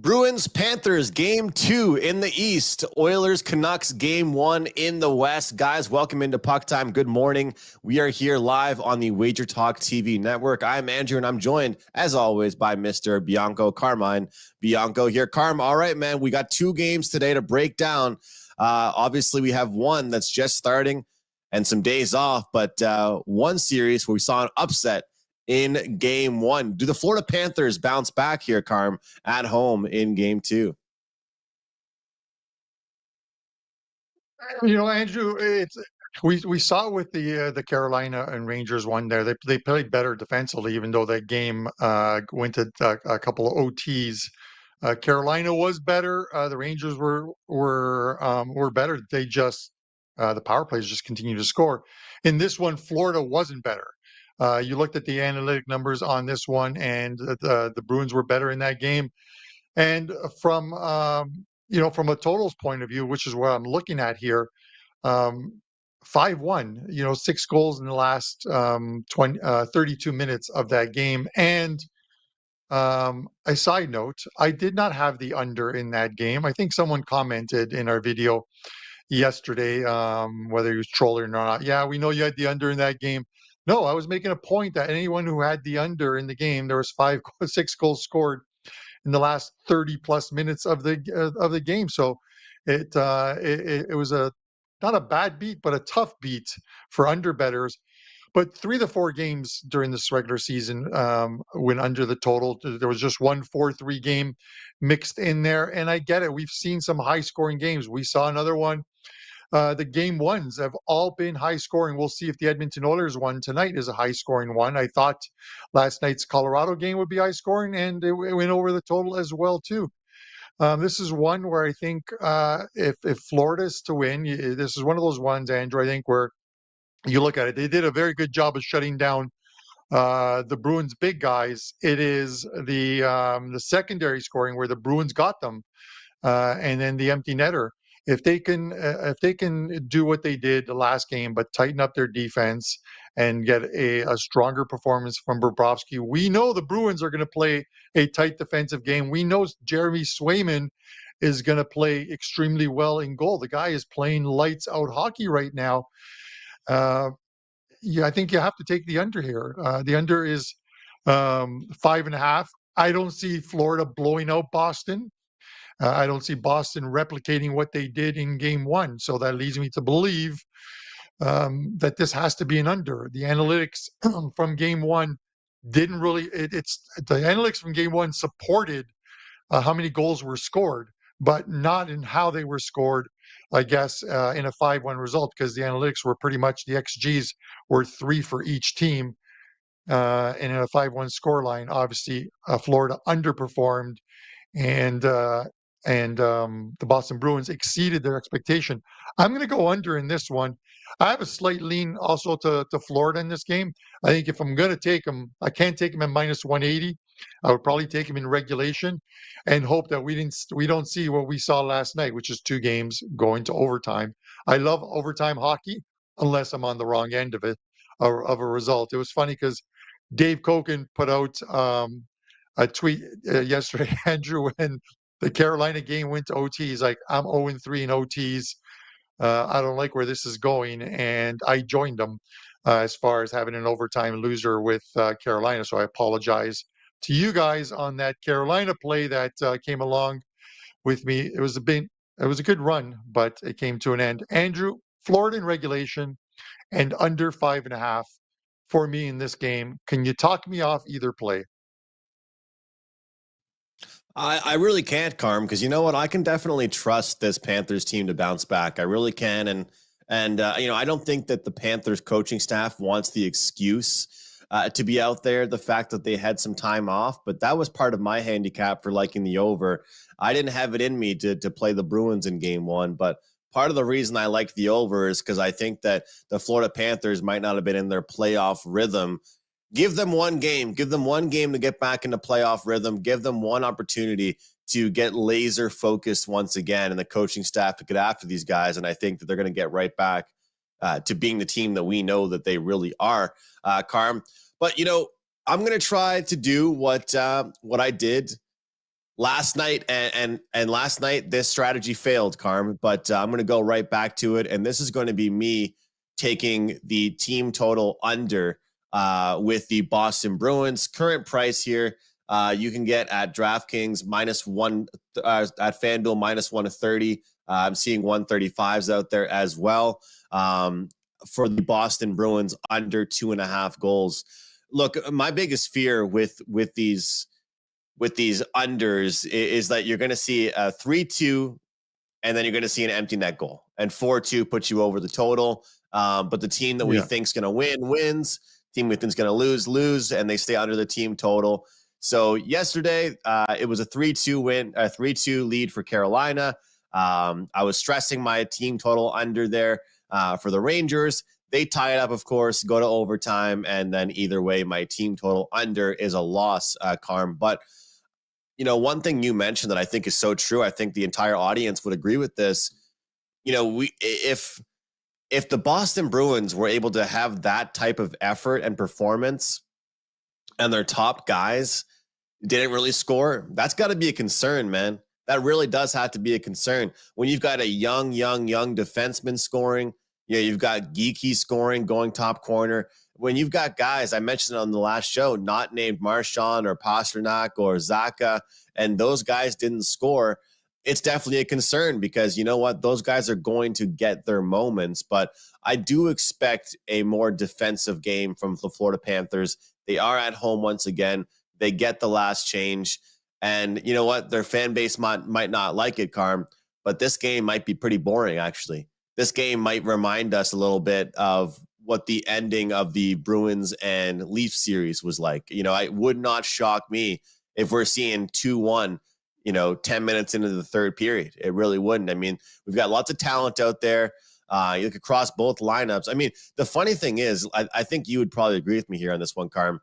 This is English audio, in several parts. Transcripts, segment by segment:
Bruins Panthers Game 2 in the East. Oilers Canucks Game 1 in the West. Guys, welcome into Puck Time. Good morning. We are here live on the WagerTalk TV network. I'm Andrew, and I'm joined, as always, by Mr. Bianco Carmine. Bianco here. Carm, all right, man. We got two games today to break down. Obviously, we have one that's just starting and some days off, but one series where we saw an upset in Game 1. Do the Florida Panthers bounce back here, Carm, at home in Game 2? You know, Andrew, we saw it with the Carolina and Rangers one there. They played better defensively, even though that game went to a couple of OTs. Carolina was better. The Rangers were better. They just the power plays just continued to score. In this one, Florida wasn't better. You looked at the analytic numbers on this one, and the Bruins were better in that game. And from from a totals point of view, which is what I'm looking at here, um, 5-1. You know, 6 goals in the last 32 minutes of that game. And a side note, I did not have the under in that game. I think someone commented in our video yesterday, whether he was trolling or not. Yeah, we know you had the under in that game. No, I was making a point that anyone who had the under in the game, there was 6 goals scored in the last 30 plus minutes of the game. So it was a not a bad beat, but a tough beat for under bettors. But 3 of the 4 games during this regular season went under the total. There was just one 4-3 game mixed in there. And I get it. We've seen some high scoring games. We saw another one. The game ones have all been high scoring. We'll see if the Edmonton Oilers one tonight is a high scoring one. I thought last night's Colorado game would be high scoring, and it went over the total as well too. This is one where I think if Florida is to win, this is one of those ones, Andrew, I think where you look at it, they did a very good job of shutting down the Bruins' big guys. It is the secondary scoring where the Bruins got them, and then the empty netter. If they can do what they did the last game, but tighten up their defense and get a stronger performance from Bobrovsky, we know the Bruins are going to play a tight defensive game. We know Jeremy Swayman is going to play extremely well in goal. The guy is playing lights out hockey right now. Yeah, I think you have to take the under here. The under is 5.5. I don't see Florida blowing out Boston. I don't see Boston replicating what they did in Game 1. So that leads me to believe that this has to be an under. The analytics from Game 1 didn't really. It's the analytics from Game 1 supported how many goals were scored, but not in how they were scored. I guess in a 5-1 result, because the analytics were pretty much the XGs were 3 for each team, and in a 5-1 scoreline, obviously Florida underperformed, and the Boston Bruins exceeded their expectation. I'm going to go under in this one. I have a slight lean also to Florida in this game. I think if I'm going to take them, I can't take them at minus 180. I would probably take them in regulation and hope that we don't see what we saw last night, which is 2 games going to overtime. I love overtime hockey unless I'm on the wrong end of it, of a result. It was funny because Dave Koken put out a tweet yesterday, Andrew, when the Carolina game went to OT. He's like, I'm 0-3 in OTs. I don't like where this is going. And I joined them as far as having an overtime loser with Carolina. So I apologize to you guys on that Carolina play that came along with me. It was a good run, but it came to an end. Andrew, Florida in regulation and under 5.5 for me in this game. Can you talk me off either play? I really can't, Carm, because you know what? I can definitely trust this Panthers team to bounce back. I really can, and I don't think that the Panthers coaching staff wants the excuse to be out there. The fact that they had some time off, but that was part of my handicap for liking the over. I didn't have it in me to play the Bruins in Game 1, but part of the reason I liked the over is because I think that the Florida Panthers might not have been in their playoff rhythm. Give them one game. Give them one game to get back into playoff rhythm. Give them one opportunity to get laser focused once again, and the coaching staff to get after these guys. And I think that they're going to get right back to being the team that we know that they really are, Carm. But I'm going to try to do what I did last night and last night this strategy failed, Carm, but I'm going to go right back to it, and this is going to be me taking the team total under with the Boston Bruins. Current price here, you can get at DraftKings -1 at FanDuel -130. I'm seeing 135s out there as well, for the Boston Bruins under 2.5 goals. Look, my biggest fear with these unders is that you're going to see a 3-2, and then you're going to see an empty net goal, and 4-2 puts you over the total. But the team that we think is going to win wins. Team we think is going to lose, and they stay under the team total. So yesterday, it was a 3-2 win, a 3-2 lead for Carolina. I was stressing my team total under there for the Rangers. They tie it up, of course, go to overtime, and then either way, my team total under is a loss, Carm. But one thing you mentioned that I think is so true, I think the entire audience would agree with this. If the Boston Bruins were able to have that type of effort and performance, and their top guys didn't really score, that's got to be a concern, man. That really does have to be a concern. When you've got a young defenseman scoring, you've got Geeky scoring, going top corner. When you've got guys, I mentioned on the last show, not named Marchand or Pasternak or Zaka, and those guys didn't score, it's definitely a concern, because you know what? Those guys are going to get their moments. But I do expect a more defensive game from the Florida Panthers. They are at home once again. They get the last change. And you know what? Their fan base might not like it, Carm, but this game might be pretty boring, actually. This game might remind us a little bit of what the ending of the Bruins and Leafs series was like. It would not shock me if we're seeing 2-1, 10 minutes into the third period. It really wouldn't. I mean, we've got lots of talent out there. You look across both lineups. I mean, the funny thing is, I think you would probably agree with me here on this one, Carm.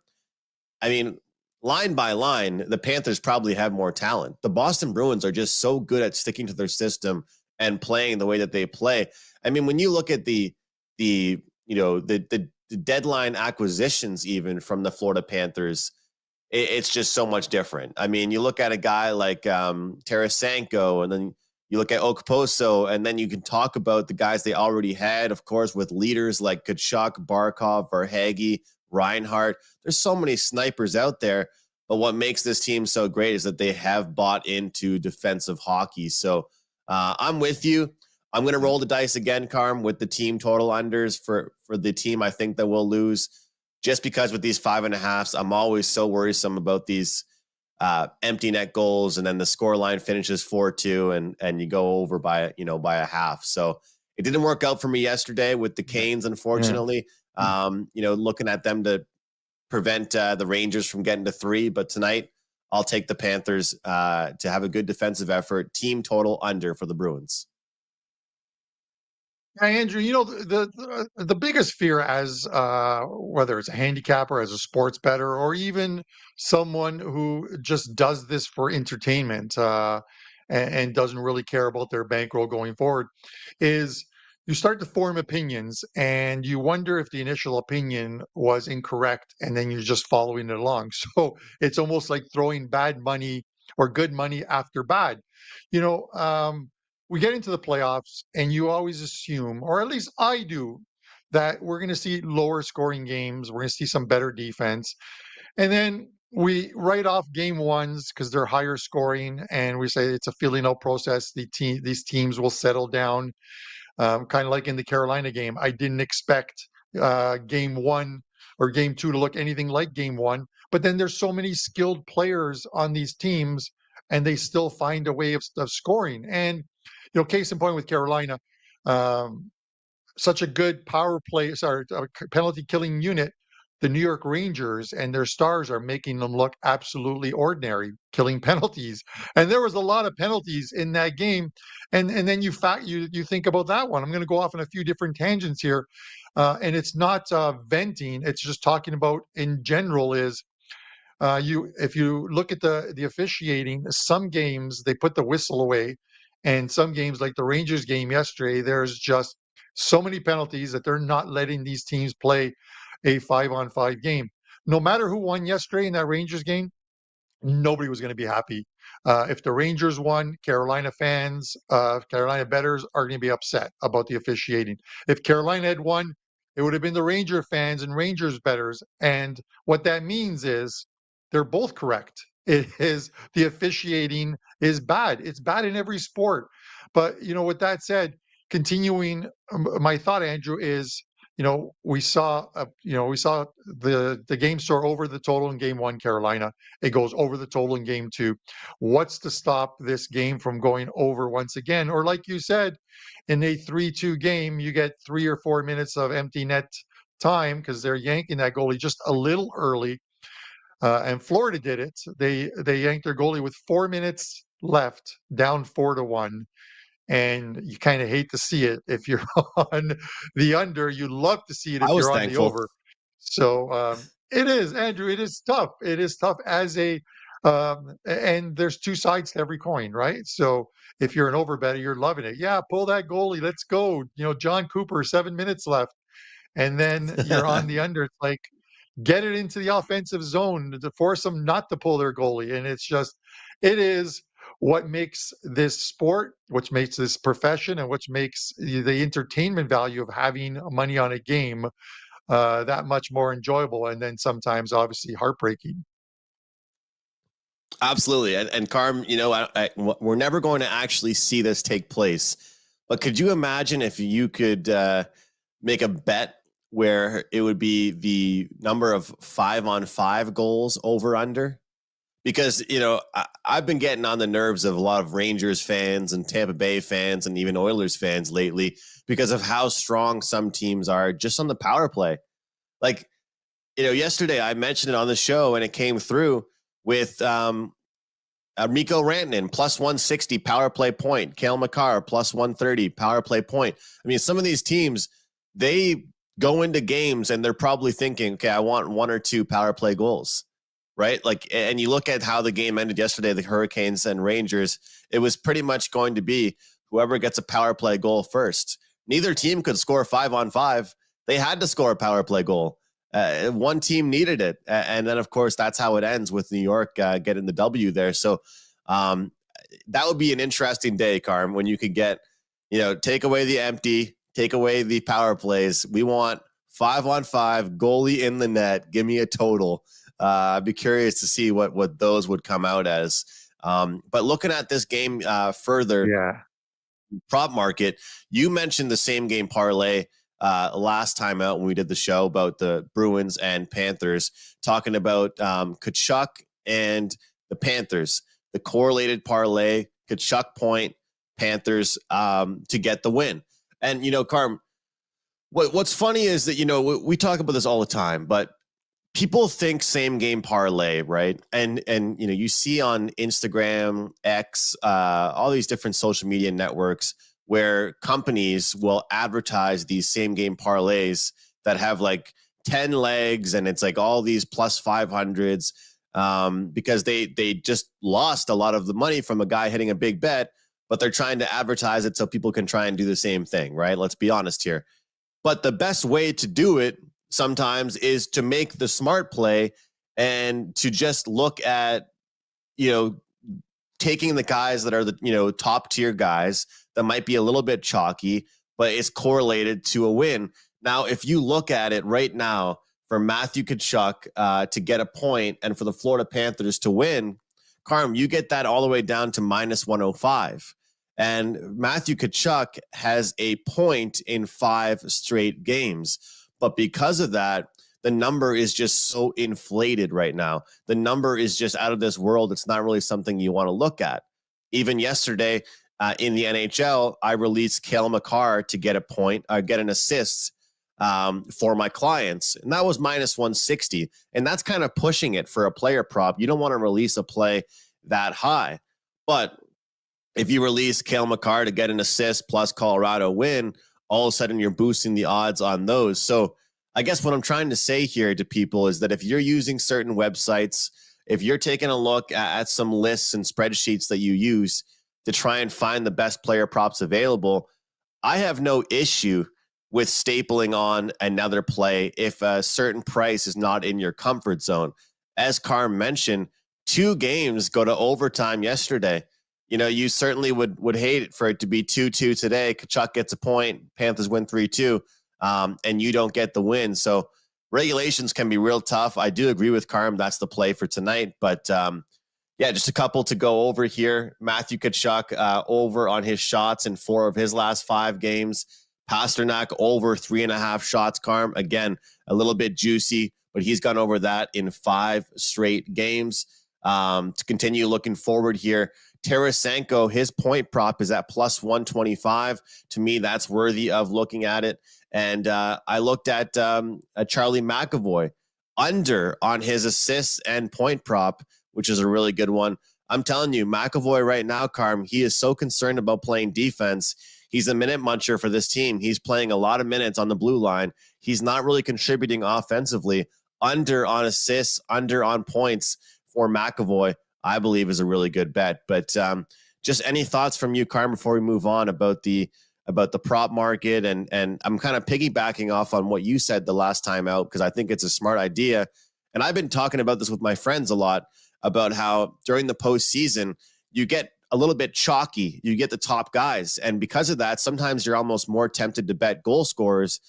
I mean, line by line, the Panthers probably have more talent. The Boston Bruins are just so good at sticking to their system and playing the way that they play. I mean, when you look at the deadline acquisitions, even from the Florida Panthers, it's just so much different. I mean, you look at a guy like Tarasenko, and then you look at Okposo, and then you can talk about the guys they already had, of course, with leaders like Kachuk, Barkov, Verhaeghe, Reinhart. There's so many snipers out there, but what makes this team so great is that they have bought into defensive hockey. So I'm with you. I'm going to roll the dice again, Carm, with the team total unders for the team I think that will lose, just because with these 5.5s, I'm always so worrisome about these empty net goals, and then the score line finishes 4-2, and you go over by a half. So it didn't work out for me yesterday with the Canes, unfortunately. Looking at them to prevent the Rangers from getting to 3, but tonight I'll take the Panthers to have a good defensive effort. Team total under for the Bruins. Andrew, the biggest fear, as whether it's a handicapper, as a sports bettor, or even someone who just does this for entertainment, and doesn't really care about their bankroll going forward, is you start to form opinions, and you wonder if the initial opinion was incorrect, and then you're just following it along. So it's almost like throwing bad money or good money after bad. You know, we get into the playoffs, and you always assume, or at least I do, that we're going to see lower scoring games. We're going to see some better defense. And then we write off game ones because they're higher scoring, and we say it's a feeling out process. These teams will settle down, kind of like in the Carolina game. I didn't expect game one or game two to look anything like game one. But then there's so many skilled players on these teams, and they still find a way of scoring. And case in point with Carolina, um, such a good penalty killing unit. The New York Rangers and their stars are making them look absolutely ordinary, killing penalties. And there was a lot of penalties in that game. And then you think about that one. I'm going to go off on a few different tangents here, and it's not venting. It's just talking about in general is. If you look at the officiating, some games they put the whistle away, and some games like the Rangers game yesterday, there's just so many penalties that they're not letting these teams play a 5-on-5 game. No matter who won yesterday in that Rangers game, nobody was going to be happy. If the Rangers won, Carolina fans, Carolina bettors are going to be upset about the officiating. If Carolina had won, it would have been the Ranger fans and Rangers bettors. And what that means is they're both correct. It is the officiating is bad. It's bad in every sport. But with that said, continuing my thought, Andrew, is we saw the game store over the total in game one, Carolina. It goes over the total in game two. What's to stop this game from going over once again? Or like you said, in a 3-2 game, you get 3 or 4 minutes of empty net time because they're yanking that goalie just a little early. And Florida did it. They yanked their goalie with 4 minutes left, down 4-1. And you kind of hate to see it if you're on the under. You love to see it if I was you're on the thankful. over. So it is, Andrew. It is tough. It is tough and there's two sides to every coin, right? So if you're an over better, you're loving it. Yeah, pull that goalie. Let's go. John Cooper, 7 minutes left. And then you're on the under. It's like, get it into the offensive zone to force them not to pull their goalie. And it is what makes this sport, which makes this profession, and which makes the entertainment value of having money on a game that much more enjoyable. And then sometimes, obviously, heartbreaking. Absolutely. And Carm, we're never going to actually see this take place. But could you imagine if you could make a bet where it would be the number of 5-on-5 goals over under? Because, I've been getting on the nerves of a lot of Rangers fans and Tampa Bay fans and even Oilers fans lately because of how strong some teams are just on the power play. Like, yesterday I mentioned it on the show and it came through with Mikko Rantanen plus 160 power play point, Cale Makar plus 130 power play point. I mean, some of these teams, they go into games and they're probably thinking, okay, I want 1 or 2 power play goals, right? Like, and you look at how the game ended yesterday, the Hurricanes and Rangers, it was pretty much going to be whoever gets a power play goal first. Neither team could score 5-on-5. They had to score a power play goal. One team needed it. And then, of course, that's how it ends with New York getting the W there. So that would be an interesting day, Carm, when you could get, take away the empty, take away the power plays. We want 5-on-5, goalie in the net. Give me a total. I'd be curious to see what those would come out as. But looking at this game further, Yeah. prop market, you mentioned the same game parlay last time out when we did the show about the Bruins and Panthers, talking about Tkachuk and the Panthers, the correlated parlay, Tkachuk point, Panthers to get the win. And, Carm, what's funny is that, we talk about this all the time, but people think same game parlay, right? And you see on Instagram, X, all these different social media networks where companies will advertise these same game parlays that have like 10 legs and it's like all these plus 500s because they just lost a lot of the money from a guy hitting a big bet, but they're trying to advertise it so people can try and do the same thing, right? Let's be honest here. But the best way to do it sometimes is to make the smart play and to just look at, taking the guys that are the, top tier guys that might be a little bit chalky, but it's correlated to a win. Now, if you look at it right now for Matthew Tkachuk to get a point and for the Florida Panthers to win, Carm, you get that all the way down to minus 105. And Matthew Tkachuk has a point in 5 straight games. But because of that, the number is just so inflated right now. The number is just out of this world. It's not really something you want to look at. Even yesterday in the NHL, I released Cale Makar to get a point, get an assist for my clients. And that was minus 160. And that's kind of pushing it for a player prop. You don't want to release a play that high. But if you release Cale Makar to get an assist plus Colorado win, all of a sudden you're boosting the odds on those. So I guess what I'm trying to say here to people is that if you're using certain websites, if you're taking a look at some lists and spreadsheets that you use to try and find the best player props available, I have no issue with stapling on another play if a certain price is not in your comfort zone. As Carm mentioned, 2 games go to overtime yesterday. You know, you certainly would hate it for it to be 2-2 today. Tkachuk gets a point, Panthers win 3-2, and you don't get the win. So regulations can be real tough. I do agree with Carm. That's the play for tonight. But yeah, just a couple to go over here. Matthew Tkachuk over on his shots in 4 of his last 5 games. Pasternak over 3.5 shots. Carm, again, a little bit juicy, but he's gone over that in 5 straight games. To continue looking forward here, Tarasenko, his point prop is at plus 125. To me, that's worthy of looking at it. And I looked at Charlie McAvoy under on his assists and point prop, which is a really good one. I'm telling you, McAvoy right now, Carm, he is so concerned about playing defense. He's a minute muncher for this team. He's playing a lot of minutes on the blue line. He's not really contributing offensively. Under on assists, under on points for McAvoy, I believe, is a really good bet. But just any thoughts from you, Carm, before we move on about the prop market? And I'm kind of piggybacking off on what you said the last time out, because I think it's a smart idea. And I've been talking about this with my friends a lot, about how during the postseason, you get a little bit chalky. You get the top guys. And because of that, sometimes you're almost more tempted to bet goal scorers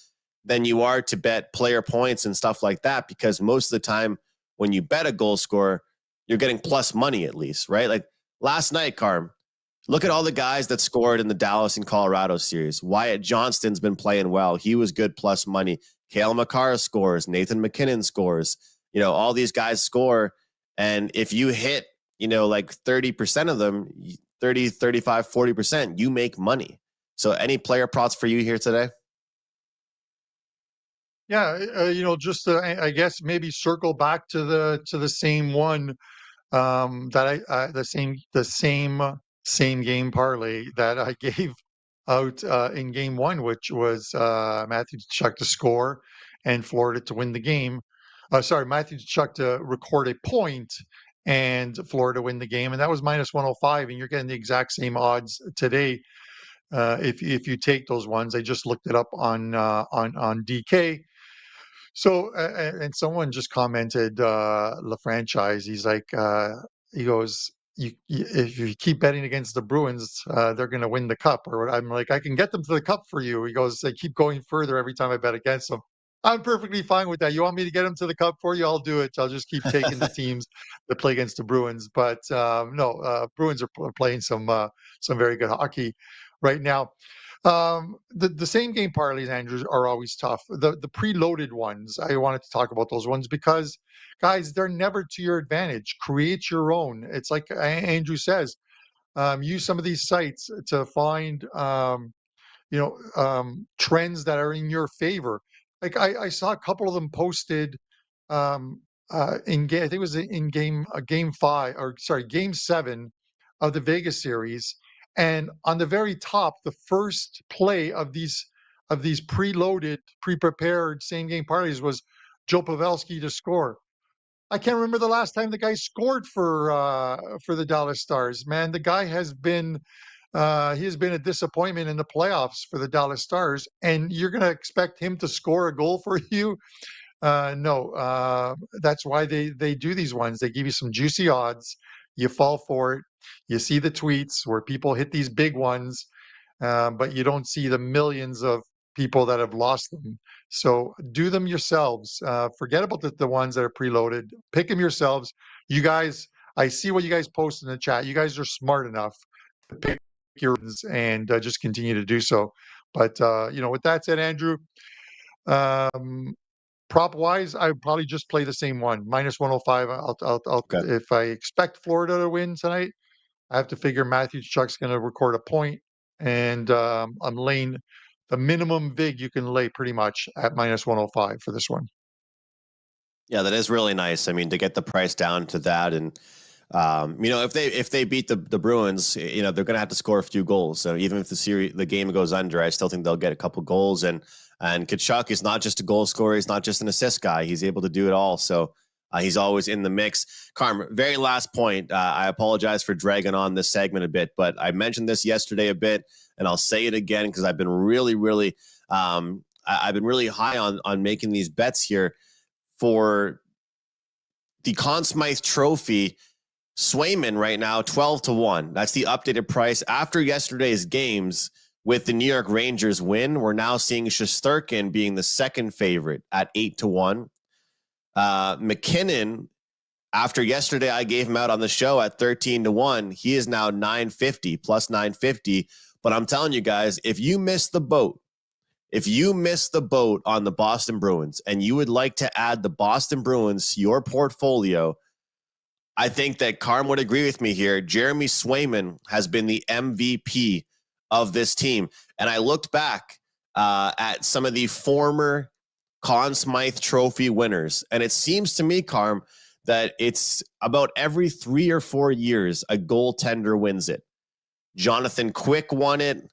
than you are to bet player points and stuff like that, because most of the time when you bet a goal scorer, you're getting plus money at least, right? Like last night, Carm, look at all the guys that scored in the Dallas and Colorado series. Wyatt Johnston's been playing well. He was good plus money. Cale Makar scores. Nathan McKinnon scores. You know, all these guys score. And if you hit, you know, like 30% of them, 30, 35, 40%, you make money. So any player props for you here today? Yeah, you know, just I guess maybe circle back to the same one that the same game parlay that I gave out in game 1, which was Matthew Tkachuk to score and Florida to win the game. Sorry, Matthew Tkachuk to record a point and Florida win the game, and that was minus 105. And you're getting the exact same odds today if you take those ones. I just looked it up on DK. So, and someone just commented, La Franchise. He's like, he goes, if you keep betting against the Bruins, they're going to win the cup. Or I'm like, I can get them to the cup for you. He goes, they keep going further every time I bet against them. I'm perfectly fine with that. You want me to get them to the cup for you? I'll do it. I'll just keep taking the teams that play against the Bruins. But no, Bruins are playing some very good hockey right now. The same game parlays, Andrews, are always tough. The preloaded ones, I wanted to talk about those ones because, guys, they're never to your advantage. Create your own. It's like Andrew says, use some of these sites to find trends that are in your favor. Like I saw a couple of them posted in game. I think it was in game 5, or sorry, game 7 of the Vegas series. And on the very top, the first play of these preloaded, pre-prepared same game parties was Joe Pavelski to score. I can't remember the last time the guy scored for the Dallas Stars. Man, the guy has been he has been a disappointment in the playoffs for the Dallas Stars, and you're going to expect him to score a goal for you? No, that's why they do these ones. They give you some juicy odds. You fall for it. You see the tweets where people hit these big ones, but you don't see the millions of people that have lost them. So do them yourselves. Forget about the ones that are preloaded. Pick them yourselves. You guys, I see what you guys post in the chat. You guys are smart enough to pick your ones and just continue to do so. But with that said, Andrew, prop wise, I would probably just play the same one, minus 105. Okay. If I expect Florida to win tonight, I have to figure Matthew Chuck's going to record a point, and I'm laying the minimum vig you can lay pretty much at minus 105 for this one. Yeah, that is really nice. I mean, to get the price down to that, and if they beat the Bruins, they're going to have to score a few goals. So even if the game goes under, I still think they'll get a couple goals. And Tkachuk is not just a goal scorer; he's not just an assist guy. He's able to do it all. So he's always in the mix. Carm, very last point. I apologize for dragging on this segment a bit, but I mentioned this yesterday a bit, and I'll say it again because I've been really, really, I've been really high on making these bets here for the Conn Smythe Trophy. Swayman right now, 12-1. That's the updated price. After yesterday's games with the New York Rangers win, we're now seeing Shesterkin being the second favorite at 8-1. McKinnon, after yesterday, I gave him out on the show at 13-1. He is now 950 plus 950. But I'm telling you guys, if you missed the boat on the Boston Bruins and you would like to add the Boston Bruins to your portfolio, I think that Carm would agree with me here. Jeremy Swayman has been the MVP of this team. And I looked back at some of the former Conn Smythe Trophy winners. And it seems to me, Carm, that it's about every 3 or 4 years a goaltender wins it. Jonathan Quick won it.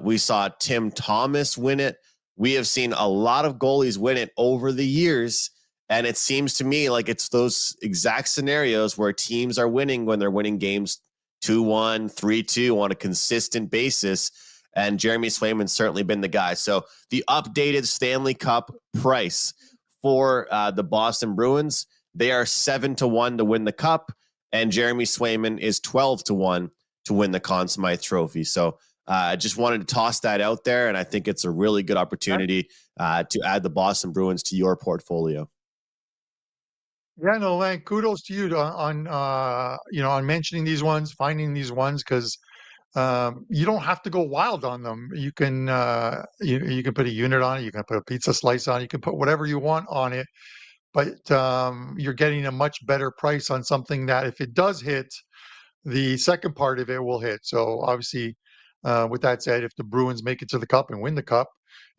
We saw Tim Thomas win it. We have seen a lot of goalies win it over the years. And it seems to me like it's those exact scenarios where teams are winning when they're winning games 2-1, 3-2 on a consistent basis. And Jeremy Swayman's certainly been the guy. So the updated Stanley Cup price for the Boston Bruins, they are 7-1 to win the cup. And Jeremy Swayman is 12-1 to win the Conn Smythe Trophy. So I just wanted to toss that out there. And I think it's a really good opportunity to add the Boston Bruins to your portfolio. Yeah, no, Lang, kudos to you on mentioning these ones, finding these ones, because you don't have to go wild on them. You can you can put a unit on it, you can put a pizza slice on it, you can put whatever you want on it, but you're getting a much better price on something that if it does hit, the second part of it will hit. So obviously, with that said, if the Bruins make it to the cup and win the cup,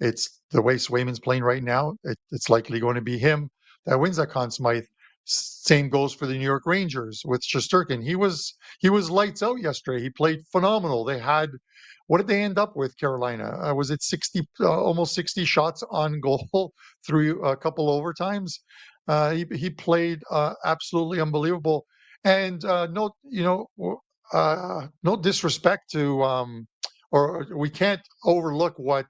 it's the way Swayman's playing right now. It's likely going to be him that wins that Conn Smythe. Same goes for the New York Rangers with Shesterkin. He was lights out yesterday. He played phenomenal. They had, what did they end up with, Carolina? Was it 60, almost 60 shots on goal through a couple overtimes? He played absolutely unbelievable. And no disrespect to, or we can't overlook what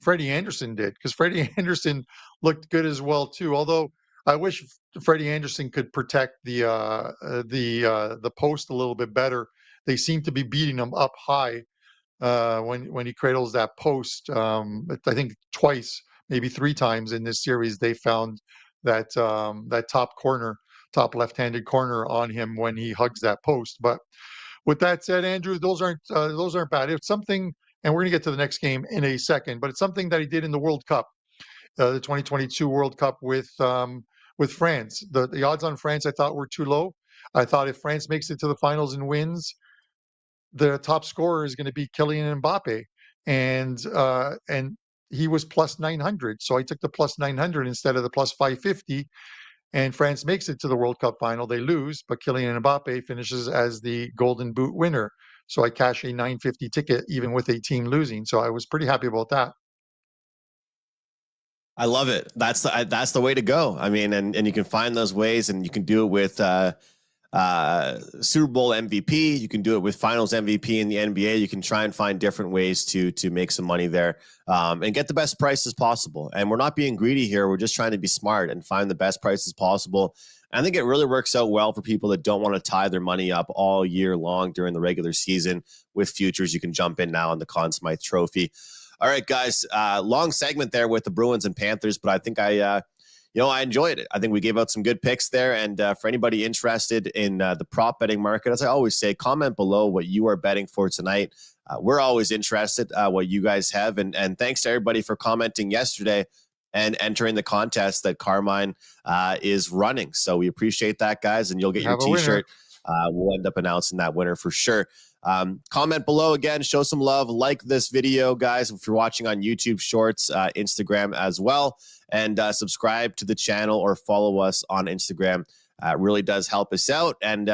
Freddie Anderson did, because Freddie Anderson looked good as well too. Although I wish Freddie Anderson could protect the post a little bit better. They seem to be beating him up high when he cradles that post. I think twice, maybe 3 times in this series, they found that that top left-handed corner on him when he hugs that post. But with that said, Andrew, those aren't bad. It's something, and we're going to get to the next game in a second, but it's something that he did in the World Cup, the 2022 World Cup with France. The odds on France I thought were too low. I thought if France makes it to the finals and wins, the top scorer is going to be Kylian Mbappe, and he was plus 900. So I took the plus 900 instead of the plus 550. And France makes it to the World Cup final. They lose, but Kylian Mbappe finishes as the Golden Boot winner. So I cash a 950 ticket, even with a team losing. So I was pretty happy about that. I love it. That's the way to go. I mean, and you can find those ways, and you can do it with Super Bowl MVP. You can do it with Finals MVP in the NBA. You can try and find different ways to make some money there and get the best prices possible. And we're not being greedy here. We're just trying to be smart and find the best prices possible. And I think it really works out well for people that don't want to tie their money up all year long during the regular season with futures. You can jump in now on the Conn Smythe Trophy. All right, guys, long segment there with the Bruins and Panthers, but I think I enjoyed it. I think we gave out some good picks there. And for anybody interested in the prop betting market, as I always say, comment below what you are betting for tonight. We're always interested what you guys have. And thanks to everybody for commenting yesterday and entering the contest that Carmine is running. So we appreciate that, guys. And you'll get your T-shirt. We'll end up announcing that winner for sure. Comment below again, show some love, like this video, guys, if you're watching on YouTube Shorts, Instagram as well, and subscribe to the channel or follow us on Instagram. It really does help us out, and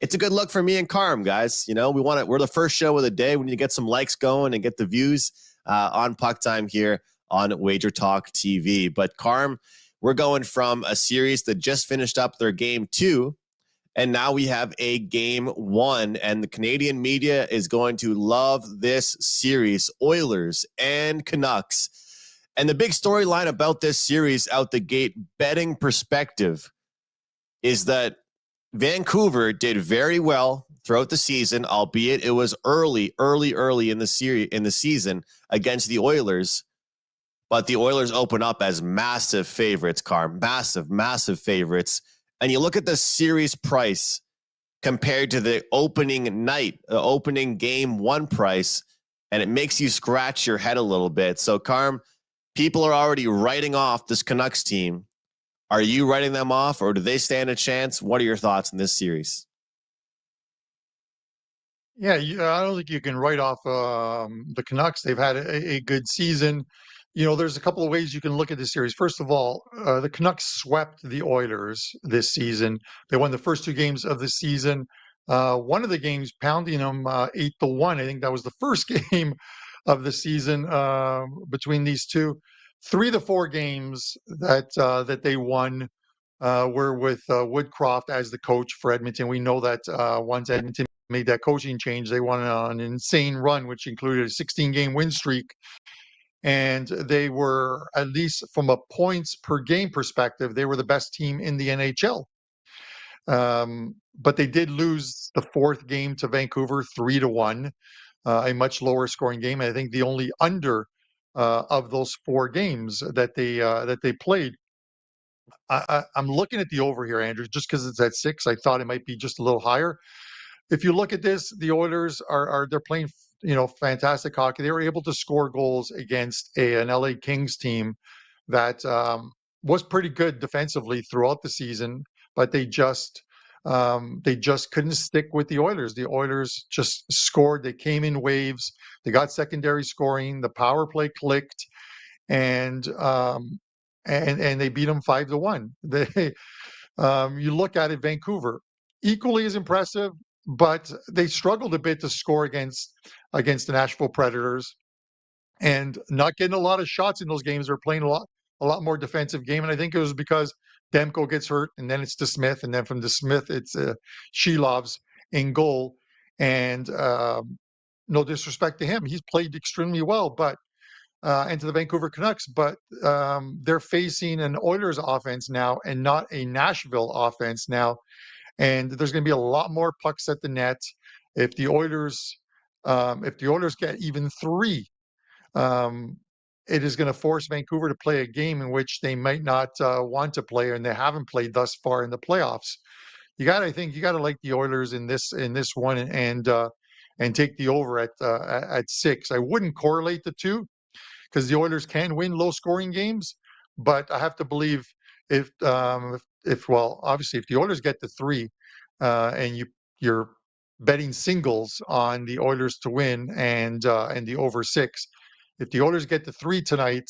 it's a good look for me and Carm, guys. You know, we're the first show of the day. We need to get some likes going and get the views on PuckTime here on WagerTalk TV. But Carm, we're going from a series that just finished up their game 2. And now we have a game 1, and the Canadian media is going to love this series, Oilers and Canucks. And the big storyline about this series out the gate, betting perspective, is that Vancouver did very well throughout the season, albeit it was early in the season against the Oilers. But the Oilers open up as massive favorites, Carm. Massive favorites. And you look at the series price compared to the opening night, the opening game one price, and it makes you scratch your head a little bit. So, Carm, people are already writing off this Canucks team. Are you writing them off, or do they stand a chance? What are your thoughts in this series? Yeah, I don't think you can write off the Canucks. They've had a good season. There's a couple of ways you can look at this series. First of all, the Canucks swept the Oilers this season. They won the first two games of the season. One of the games, pounding them 8-1. I think that was the first game of the season between these two. 3 of the 4 games that they won were with Woodcroft as the coach for Edmonton. We know that once Edmonton made that coaching change, they went on an insane run, which included a 16-game win streak. And they were, at least from a points per game perspective, they were the best team in the NHL. But they did lose the 4th game to Vancouver 3-1, a much lower scoring game. And I think the only under of those 4 games that they played. I'm looking at the over here, Andrew, just because it's at 6. I thought it might be just a little higher. If you look at this, the Oilers they're playing, fantastic hockey. They were able to score goals against an LA Kings team that was pretty good defensively throughout the season, but they just couldn't stick with the Oilers. The Oilers just scored. They came in waves. They got secondary scoring. The power play clicked, and they beat them 5-1. They you look at it, Vancouver, equally as impressive, but they struggled a bit to score against the Nashville Predators, and not getting a lot of shots in those games. They're playing a lot more defensive game, and I think it was because Demko gets hurt, and then it's to Smith, and then from the Smith it's Shilov's in goal. And no disrespect to him, he's played extremely well, but and to the Vancouver Canucks, but they're facing an Oilers offense now and not a Nashville offense now. And there's going to be a lot more pucks at the net. If the Oilers get even 3, it is going to force Vancouver to play a game in which they might not want to play, and they haven't played thus far in the playoffs. I think you got to like the Oilers in this one, and take the over at 6. I wouldn't correlate the two, because the Oilers can win low-scoring games, but I have to believe obviously if the Oilers get to 3, and you're betting singles on the Oilers to win and the over 6, if the Oilers get to 3 tonight,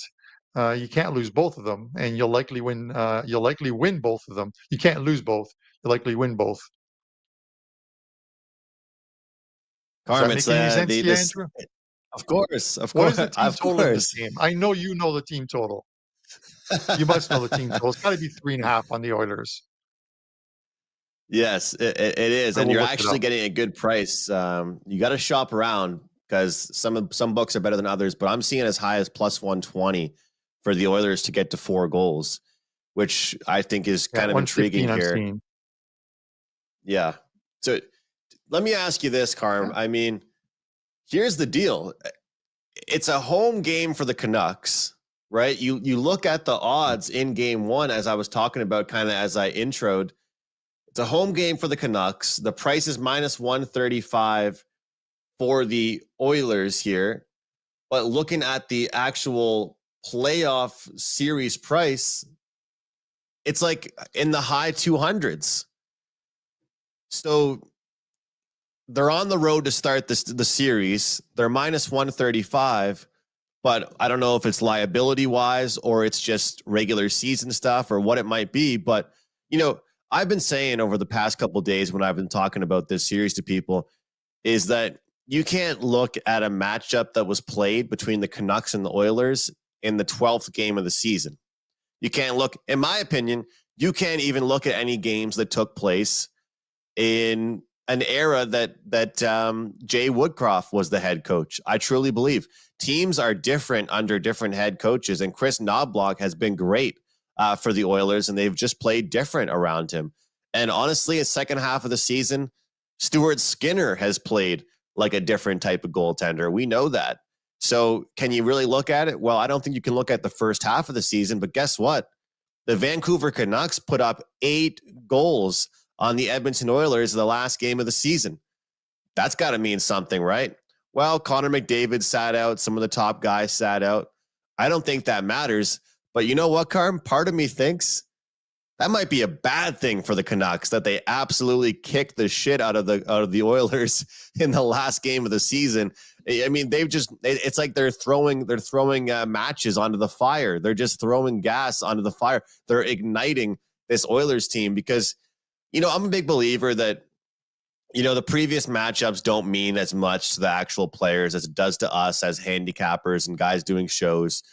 you can't lose both of them, and you'll likely win. You'll likely win both of them. You can't lose both. You'll likely win both. Does that Carm, make any sense to you, Andrew? Of course. What is the team total of this game? I know you know the team total. You must know the team total. It's got to be 3.5 on the Oilers. Yes, it is, and you're actually getting a good price. You got to shop around, because some books are better than others, but I'm seeing as high as plus 120 for the Oilers to get to 4 goals, which I think is kind of intriguing here. Yeah. So let me ask you this, Carm. I mean, here's the deal. It's a home game for the Canucks, right? You look at the odds in game 1, as I was talking about, kind of as I introed. It's a home game for the Canucks. The price is minus 135 for the Oilers here. But looking at the actual playoff series price, it's like in the high 200s. So they're on the road to start the series. They're minus 135, but I don't know if it's liability wise or it's just regular season stuff or what it might be. But, I've been saying over the past couple of days when I've been talking about this series to people is that you can't look at a matchup that was played between the Canucks and the Oilers in the 12th game of the season. You can't look, in my opinion, you can't even look at any games that took place in an era that Jay Woodcroft was the head coach. I truly believe teams are different under different head coaches, and Chris Knobloch has been great for the Oilers, and they've just played different around him. And honestly, the second half of the season, Stuart Skinner has played like a different type of goaltender. We know that. So can you really look at it? Well, I don't think you can look at the first half of the season, but guess what? The Vancouver Canucks put up 8 goals on the Edmonton Oilers in the last game of the season. That's got to mean something, right? Well, Connor McDavid sat out. Some of the top guys sat out. I don't think that matters. But you know what, Carm? Part of me thinks that might be a bad thing for the Canucks, that they absolutely kicked the shit out of the Oilers in the last game of the season. I mean, it's like they're throwing matches onto the fire. They're just throwing gas onto the fire. They're igniting this Oilers team because, I'm a big believer that, the previous matchups don't mean as much to the actual players as it does to us as handicappers and guys doing shows.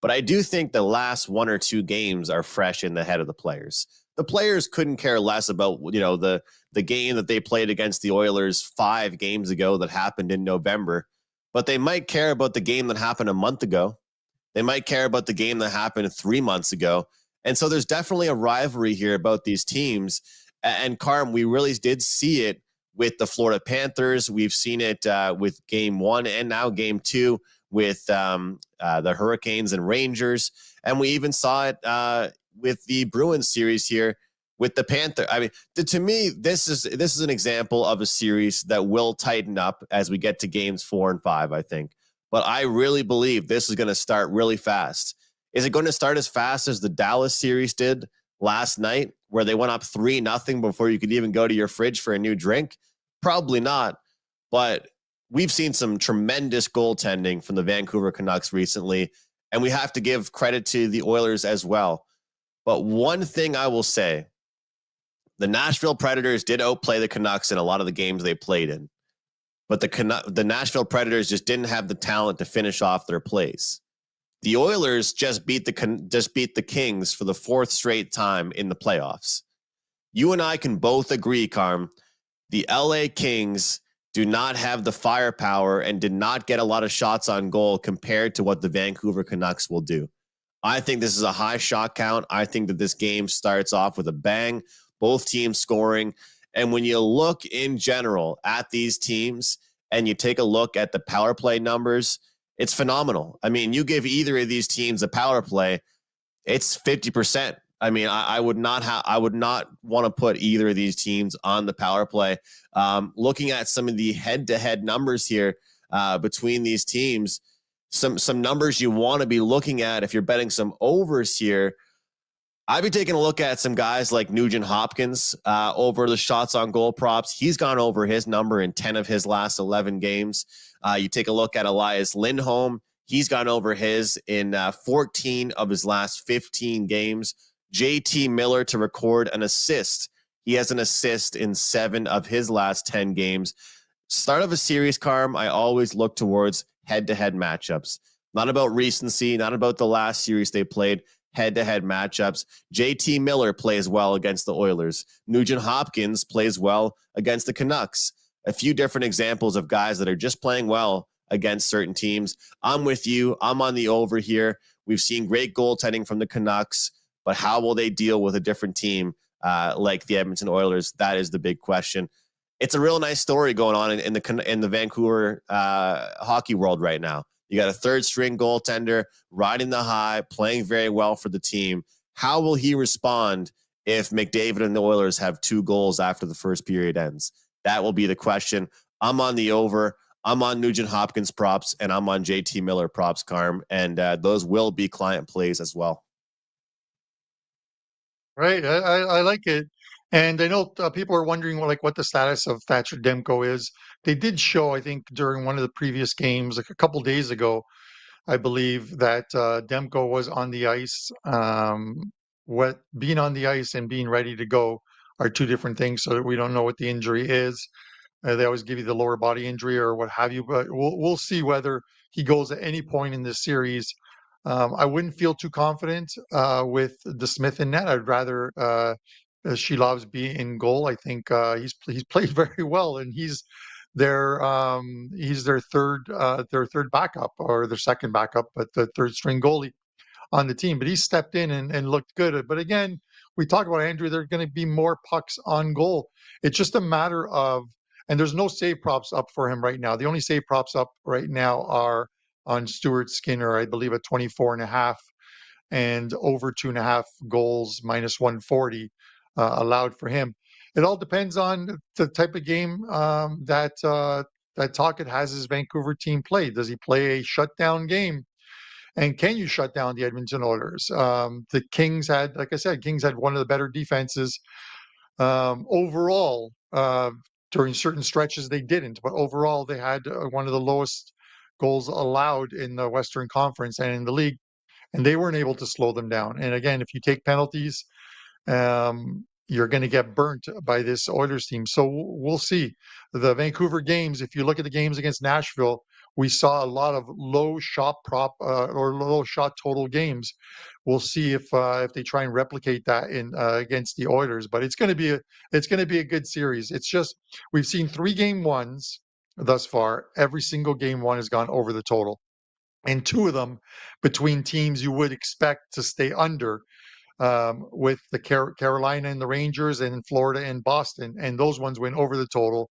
But I do think the last 1 or 2 games are fresh in the head of the players. The players couldn't care less about, the game that they played against the Oilers 5 games ago that happened in November. But they might care about the game that happened a month ago. They might care about the game that happened 3 months ago. And so there's definitely a rivalry here about these teams. And Carm, we really did see it with the Florida Panthers. We've seen it with game 1 and now game 2 with the Hurricanes and Rangers. And we even saw it with the Bruins series here with the Panther. I mean, to me, this is an example of a series that will tighten up as we get to games 4 and 5, I think. But I really believe this is going to start really fast. Is it going to start as fast as the Dallas series did last night, where they went up 3-0 before you could even go to your fridge for a new drink? Probably not. But we've seen some tremendous goaltending from the Vancouver Canucks recently, and we have to give credit to the Oilers as well. But one thing I will say, the Nashville Predators did outplay the Canucks in a lot of the games they played in. But the Nashville Predators just didn't have the talent to finish off their plays. The Oilers just beat the Kings for the 4th straight time in the playoffs. You and I can both agree, Carm, the LA Kings do not have the firepower and did not get a lot of shots on goal compared to what the Vancouver Canucks will do. I think this is a high shot count. I think that this game starts off with a bang, both teams scoring. And when you look in general at these teams and you take a look at the power play numbers, it's phenomenal. I mean, you give either of these teams a power play, it's 50%. I mean, I would not want to put either of these teams on the power play. Looking at some of the head-to-head numbers here between these teams, some numbers you want to be looking at if you're betting some overs here. I'd be taking a look at some guys like Nugent Hopkins over the shots on goal props. He's gone over his number in 10 of his last 11 games. You take a look at Elias Lindholm. He's gone over his in 14 of his last 15 games. JT Miller to record an assist. He has an assist in 7 of his last 10 games. Start of a series, Carm, I always look towards head-to-head matchups. Not about recency, not about the last series they played, head-to-head matchups. JT Miller plays well against the Oilers. Nugent Hopkins plays well against the Canucks. A few different examples of guys that are just playing well against certain teams. I'm with you. I'm on the over here. We've seen great goaltending from the Canucks, but how will they deal with a different team like the Edmonton Oilers? That is the big question. It's a real nice story going on in the Vancouver hockey world right now. You got a 3rd-string goaltender riding the high, playing very well for the team. How will he respond if McDavid and the Oilers have 2 goals after the first period ends? That will be the question. I'm on the over. I'm on Nugent Hopkins props, and I'm on JT Miller props, Carm, and those will be client plays as well. Right. I like it. And I know people are wondering what the status of Thatcher Demko is. They did show, I think, during one of the previous games, like a couple days ago, I believe that Demko was on the ice. What being on the ice and being ready to go are 2 different things. So that we don't know what the injury is. They always give you the lower body injury or what have you, but we'll see whether he goes at any point in this series. I wouldn't feel too confident with the Smith in net. I'd rather Shilovs be in goal. I think he's played very well, and he's their third backup or their second backup, but the 3rd string goalie on the team. But he stepped in and looked good. But again, we talk about Andrew, there are going to be more pucks on goal. It's just a matter of, and there's no save props up for him right now. The only save props up right now are on Stuart Skinner, I believe at 24.5 and over 2.5 goals, minus 140 allowed for him. It all depends on the type of game that Tocchet has his Vancouver team play. Does he play a shutdown game? And can you shut down the Edmonton Oilers? The Kings had, like I said, Kings had one of the better defenses overall. During certain stretches, they didn't, but overall, they had one of the lowest goals allowed in the Western Conference and in the league, and they weren't able to slow them down. And again, if you take penalties, you're going to get burnt by this Oilers team. So we'll see. The Vancouver games, if you look at the games against Nashville, we saw a lot of low shot prop or low shot total games. We'll see if they try and replicate that in against the Oilers. But it's going to be a good series. It's just we've seen 3 game ones thus far. Every single game one has gone over the total, and 2 of them between teams you would expect to stay under, with the Carolina and the Rangers, and in Florida and Boston, and those ones went over the total.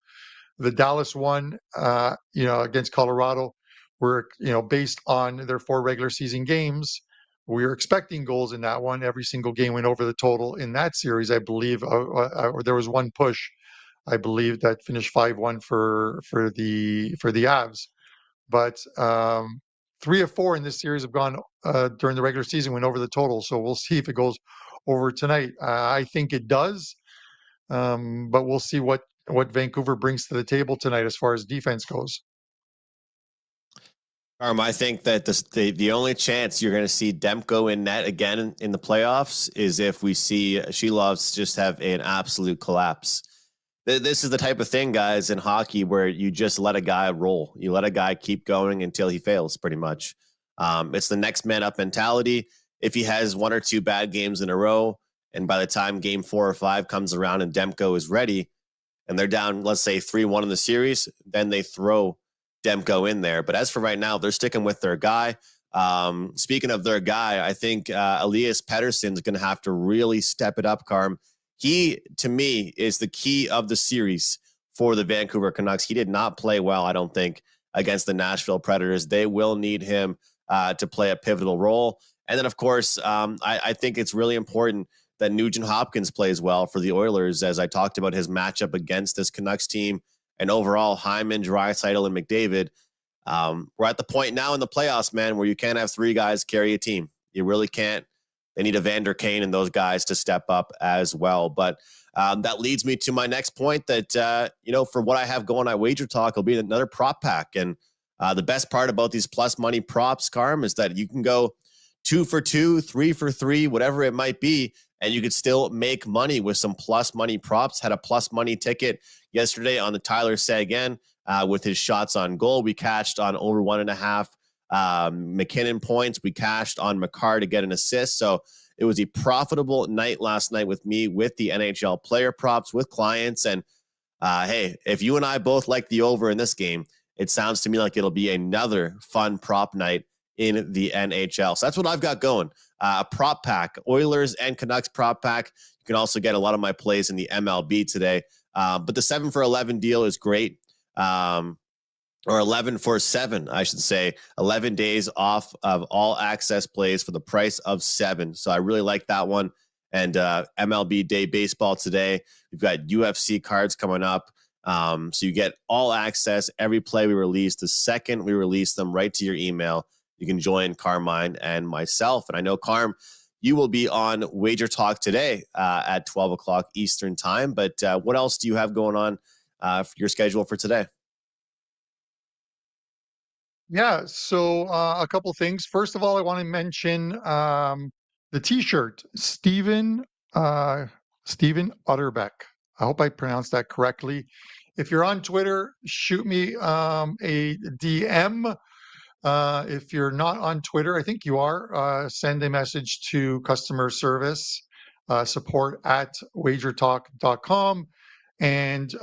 The Dallas one, against Colorado, were based on their 4 regular season games. We were expecting goals in that one. Every single game went over the total in that series, I believe. Or there was one push, I believe, that finished 5-1 for the Avs. But 3 of 4 in this series have gone during the regular season, went over the total. So we'll see if it goes over tonight. I think it does, but we'll see what Vancouver brings to the table tonight as far as defense goes. I think that the only chance you're going to see Demko in net again in the playoffs is if we see Shelovs just have an absolute collapse. This is the type of thing, guys, in hockey where you just let a guy roll. You let a guy keep going until he fails, pretty much. It's the next man up mentality. If he has 1 or 2 bad games in a row, and by the time game 4 or 5 comes around and Demko is ready, and they're down, let's say 3-1 in the series, then they throw Demko in there. But as for right now, they're sticking with their guy. Speaking of their guy, I think Elias Pettersson is going to have to really step it up, Carm. He, to me, is the key of the series for the Vancouver Canucks. He did not play well, I don't think, against the Nashville Predators. They will need him to play a pivotal role. And then, of course, I think it's really important that Nugent Hopkins plays well for the Oilers, as I talked about his matchup against this Canucks team. And overall, Hyman, Draisaitl, and McDavid, we're at the point now in the playoffs, man, where you can't have 3 guys carry a team. You really can't. They need a Vander Kane and those guys to step up as well. But that leads me to my next point that, for what I have going on WagerTalk, will be another prop pack. And the best part about these plus money props, Carm, is that you can go 2 for 2, 3 for 3, whatever it might be, and you could still make money with some plus money props. Had a plus money ticket yesterday on the Tyler Seguin with his shots on goal. We cashed on over 1.5 McKinnon points. We cashed on Makar to get an assist. So it was a profitable night last night with me, with the NHL player props, with clients. And hey, if you and I both like the over in this game, it sounds to me like it'll be another fun prop night in the NHL. So that's what I've got going. A prop pack, Oilers and Canucks prop pack. You can also get a lot of my plays in the MLB today. But the 7 for 11 deal is great. Or 11 for 7, I should say. 11 days off of all access plays for the price of 7. So I really like that one. And MLB Day Baseball today. We've got UFC cards coming up. So you get all access, every play we release. The second we release them right to your email, you can join Carmine and myself. And I know, Carm, you will be on WagerTalk today at 12 o'clock Eastern time. But what else do you have going on for your schedule for today? Yeah, so a couple things. First of all, I want to mention the T-shirt, Steven Utterbeck. I hope I pronounced that correctly. If you're on Twitter, shoot me a DM. If you're not on Twitter, I think you are, send a message to customer service support at wagertalk.com, and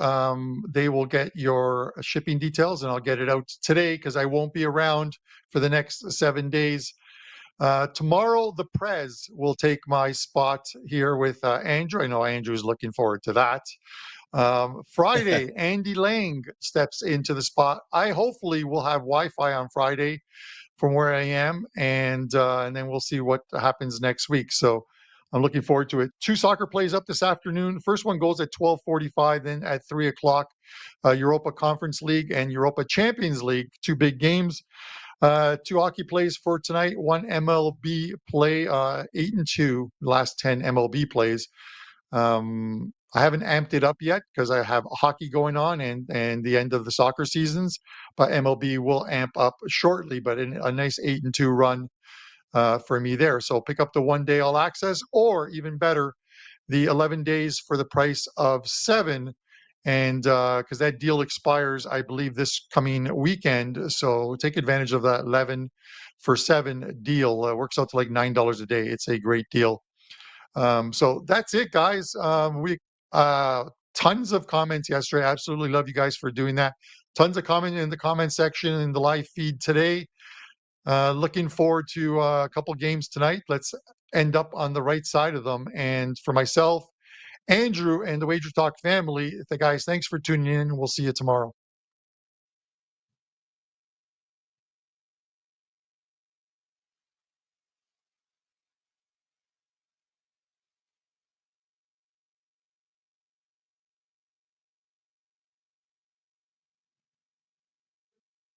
they will get your shipping details, and I'll get it out today because I won't be around for the next 7 days. Tomorrow, the Prez will take my spot here with Andrew. I know Andrew's looking forward to that. Friday, Andy Lang steps into the spot. I hopefully will have Wi-Fi on Friday from where I am, and then we'll see what happens next week. So I'm looking forward to it. 2 soccer plays up this afternoon. First one goes at 12:45, then at 3 o'clock. Europa Conference League and Europa Champions League, 2 big games. 2 hockey plays for tonight. 1 MLB play, 8-2 last 10 MLB plays. I haven't amped it up yet because I have hockey going on and the end of the soccer seasons, but MLB will amp up shortly. But a nice 8-2 run for me there. So pick up the 1 day all access, or even better, the 11 days for the price of 7. And because that deal expires, I believe, this coming weekend. So take advantage of that 11 for 7 deal. Works out to like $9 a day. It's a great deal. So that's it, guys. We tons of comments yesterday. I absolutely love you guys for doing that. Tons of comment in the comment section in the live feed today. Looking forward to a couple games tonight. Let's end up on the right side of them. And for myself, Andrew, and the WagerTalk family, guys, thanks for tuning in. We'll see you tomorrow.